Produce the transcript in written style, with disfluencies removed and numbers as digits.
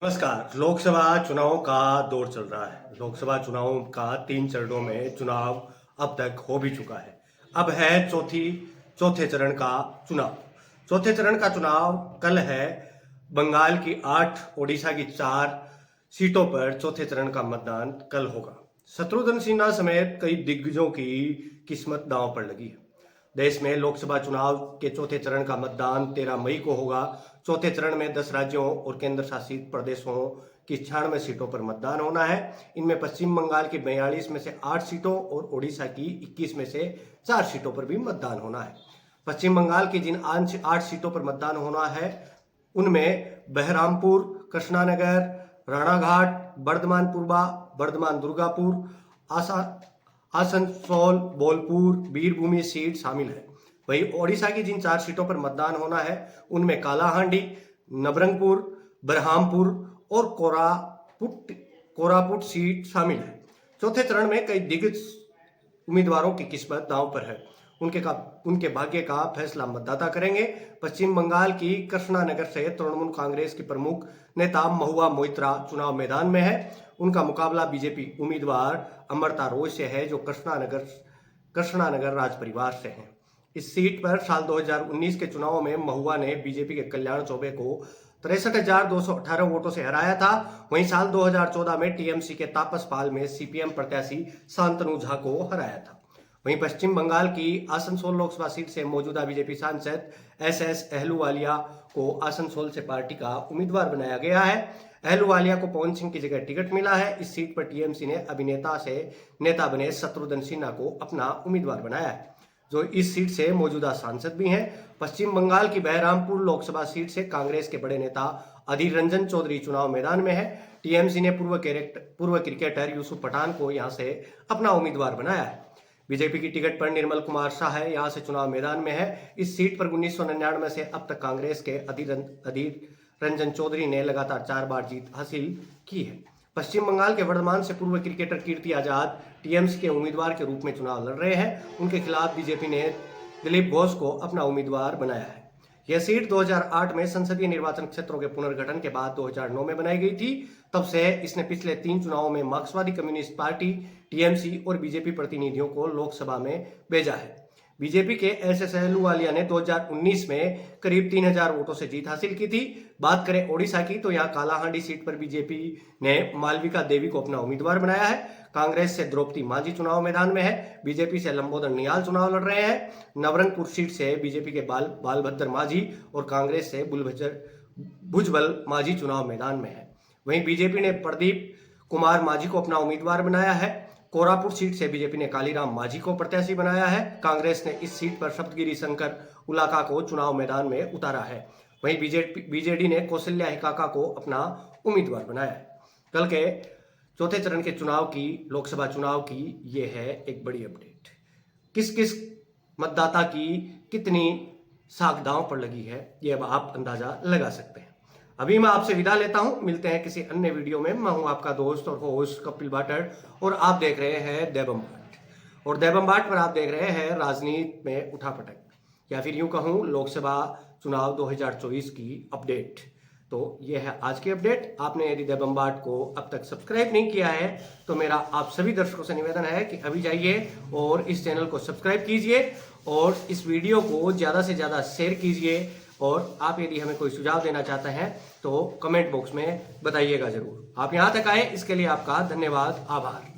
नमस्कार। लोकसभा चुनाव का दौर चल रहा है। लोकसभा चुनाव का 3 चरणों में चुनाव अब तक हो भी चुका है। अब है चौथे चरण का चुनाव। चौथे चरण का चुनाव कल है। बंगाल की 8, ओडिशा की 4 सीटों पर चौथे चरण का मतदान कल होगा। शत्रुघ्न सिन्हा समेत कई दिग्गजों की किस्मत दांव पर लगी है। देश में लोकसभा चुनाव के चौथे चरण का मतदान 13 मई को होगा। चौथे चरण में 10 राज्यों और केंद्र शासित प्रदेशों की 96 सीटों पर मतदान होना है। इनमें पश्चिम बंगाल की 42 में से 8 सीटों और ओडिशा की 21 में से 4 सीटों पर भी मतदान होना है। पश्चिम बंगाल की जिन 8 सीटों पर मतदान होना है उनमें बहरामपुर, कृष्णानगर, राणाघाट, बर्धमान पूर्वा, बर्धमान दुर्गापुर, आसनसोल, बोलपुर, वीरभूमि सीट शामिल है। वहीं ओडिशा की जिन 4 सीटों पर मतदान होना है उनमें कालाहांडी, नबरंगपुर, बरहामपुर और कोरापुट सीट शामिल है। चौथे चरण में कई दिग्गज उम्मीदवारों की किस्मत दांव पर है। उनके भाग्य का फैसला मतदाता करेंगे। पश्चिम बंगाल की कृष्णानगर से तृणमूल कांग्रेस की प्रमुख नेता महुआ मोइत्रा चुनाव मैदान में है। उनका मुकाबला बीजेपी उम्मीदवार अमृता रॉय से है, जो कृष्णानगर राज परिवार से हैं। इस सीट पर साल 2019 के चुनाव में महुआ ने बीजेपी के कल्याण चौबे को 63,218 वोटों से हराया था। वहीं साल 2014 में टीएमसी के तापस पाल में सीपीएम प्रत्याशी शांतनु झा को हराया था। वहीं पश्चिम बंगाल की आसनसोल लोकसभा सीट से मौजूदा बीजेपी सांसद एसएस अहलूवालिया को आसनसोल से पार्टी का उम्मीदवार बनाया गया है। अहलूवालिया को पवन सिंह की जगह टिकट मिला है। इस सीट पर टीएमसी ने अभिनेता से नेता बने शत्रुघ्न सिन्हा को अपना उम्मीदवार बनाया है, जो इस सीट से मौजूदा सांसद भी हैं। पश्चिम बंगाल की बहरामपुर लोकसभा सीट से कांग्रेस के बड़े नेता अधीर रंजन चौधरी चुनाव मैदान में है। टीएमसी ने पूर्व क्रिकेटर यूसुफ पठान को यहां से अपना उम्मीदवार बनाया है। बीजेपी की टिकट पर निर्मल कुमार शाह यहां से चुनाव मैदान में है। इस सीट पर 1999 से अब तक कांग्रेस के अधीर रंजन चौधरी ने लगातार 4 बार जीत हासिल की है। पश्चिम बंगाल के वर्धमान से पूर्व क्रिकेटर कीर्ति आजाद टीएमसी के उम्मीदवार के रूप में चुनाव लड़ रहे हैं। उनके खिलाफ बीजेपी ने दिलीप घोष को अपना उम्मीदवार बनाया है। यह सीट 2008 में संसदीय निर्वाचन क्षेत्रों के पुनर्गठन के बाद 2009 में बनाई गई थी। तब से इसने पिछले 3 चुनावों में मार्क्सवादी कम्युनिस्ट पार्टी, टीएमसी और बीजेपी प्रतिनिधियों को लोकसभा में भेजा है। बीजेपी के एसएस अहलूवालिया ने 2019 में करीब 3,000 वोटों से जीत हासिल की थी। बात करें ओडिशा की, तो यहाँ कालाहांडी सीट पर बीजेपी ने मालविका देवी को अपना उम्मीदवार बनाया है। कांग्रेस से द्रौपदी मांझी चुनाव मैदान में है। बीजेपी से लंबोदर नियाल चुनाव लड़ रहे हैं। नवरंगपुर सीट से बीजेपी के बालभद्र मांझी और कांग्रेस से भुजबल मांझी चुनाव मैदान में है। वहीं बीजेपी ने प्रदीप कुमार मांझी को अपना उम्मीदवार बनाया है। कोरापुट सीट से बीजेपी ने कालीराम मांझी को प्रत्याशी बनाया है। कांग्रेस ने इस सीट पर सप्तगिरी शंकर उलाका को चुनाव मैदान में उतारा है। वहीं बीजेडी ने कौशल्या हिकाका को अपना उम्मीदवार बनाया है। कल के चौथे चरण के चुनाव की, लोकसभा चुनाव की ये है एक बड़ी अपडेट। किस किस मतदाता की कितनी साख दांव पर लगी है, ये अब आप अंदाजा लगा सकते हैं। अभी मैं आपसे विदा लेता हूं। मिलते हैं किसी अन्य वीडियो में। मैं हूं आपका दोस्त और होस्ट कपिल भाटर और आप देख रहे हैं दैबम बाट। और दैबम बाट पर आप देख रहे हैं राजनीति में उठापटक, या फिर यूं कहूं लोकसभा चुनाव 2024 की अपडेट। तो ये है आज की अपडेट। आपने यदि दैबम बाट को अब तक सब्सक्राइब नहीं किया है तो मेरा आप सभी दर्शकों से निवेदन है कि अभी जाइए और इस चैनल को सब्सक्राइब कीजिए और इस वीडियो को ज़्यादा से ज़्यादा शेयर कीजिए। और आप यदि हमें कोई सुझाव देना चाहते हैं तो कमेंट बॉक्स में बताइएगा जरूर। आप यहाँ तक आए इसके लिए आपका धन्यवाद, आभार।